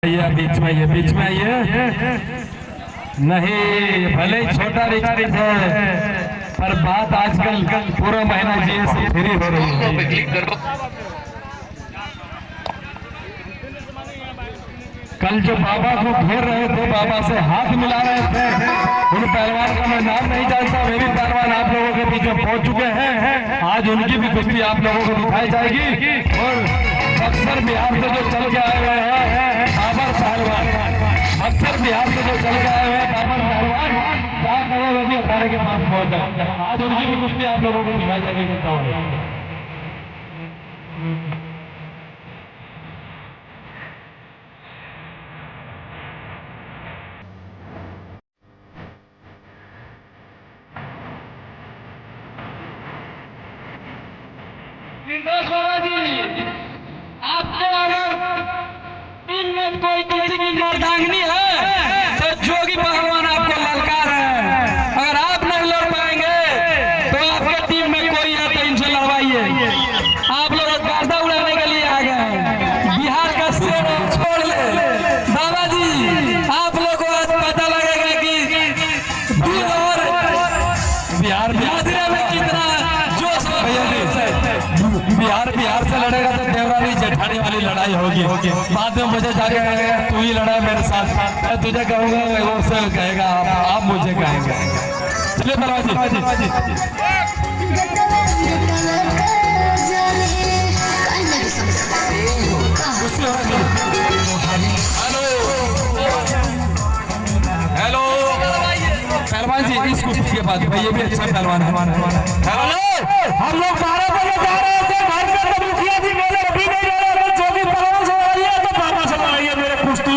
बीच में आइए। नहीं भले ही छोटा रिचार्ज है पर बात आजकल पूरा महीना जीए से फ्री हो रही है। कल जो बाबा को घेर रहे थे, बाबा से हाथ मिला रहे थे, उन पहलवान का मैं नाम नहीं जानता, वे भी पहलवान आप लोगों के बीच में पहुंच चुके हैं। आज उनकी भी कुश्ती आप लोगों को दिखाई जाएगी। और अक्सर बिहार से जो चल के आए हुए हैं बाबर पहलवान, अक्सर बिहार से जो चल के आए हुए हैं बाबर पहलवान, भी अखाड़े के पास पहुंच जाए। आज उनकी भी कुश्ती आप लोगों को दिखाई जाएगी। आपको अगर 3 में कोई किसी की मर्दांगनी है तो जोगी पहलवान आपको ललकार है। अगर आप नहीं लड़ पाएंगे तो आपके टीम में कोई है तो इनसे लड़वाइए। आप लोग गर्दा उड़ाने के लिए आ गए हैं। बिहार का शेर छोड़ ले बाबा जी, आप लोग को आज पता लगेगा कि दूध और बिहार में कितना जोश बिहार से लड़ेगा तो देवरानी जेठानी वाली लड़ाई होगी। बाद में मुझे जाके कहेगा तू ही लड़ा मेरे साथ, मैं तुझे कहूंगा वो से कहेगा आप मुझे कहेंगे। चलिए पहलवान जी। हेलो पहलवान जी, इस कुश्ती के बाद भाई ये भी अच्छा पहलवान है। हम लोग 12 बजे जा रहे थे घर पे, तो मुखिया जी बोले अभी नहीं जा रहे, जो भी पहलवान से लड़ाइए तो बाबा से लड़ाइए। मेरे कुश्ती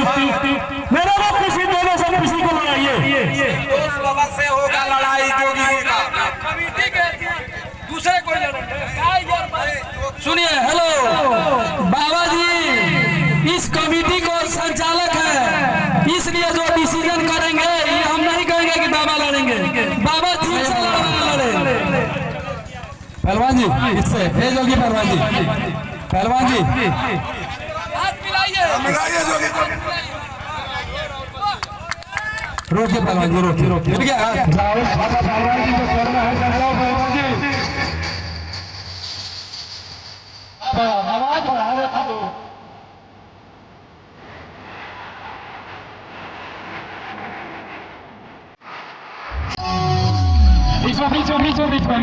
मेरे को खुशी दोनों से किसी को लड़ाइए। बाबा से होगा लड़ाई, जोगी होगा कमिटी के दूसरे कोई लड़ाई। सुनिए हेलो बाबा जी इस कमेटी को संचालक है, इसलिए जो डिसीजन करेंगे ये हम नहीं कहेंगे कि बाबा लड़ेंगे। बाबा जी से लड़े पहलवान जी, इससे भेज होगी पहलवान जी। पहलवान जी रोकिए पहलवान जी, रोकिए ठीक है। आवाज बढ़ा रहे था तो बीच में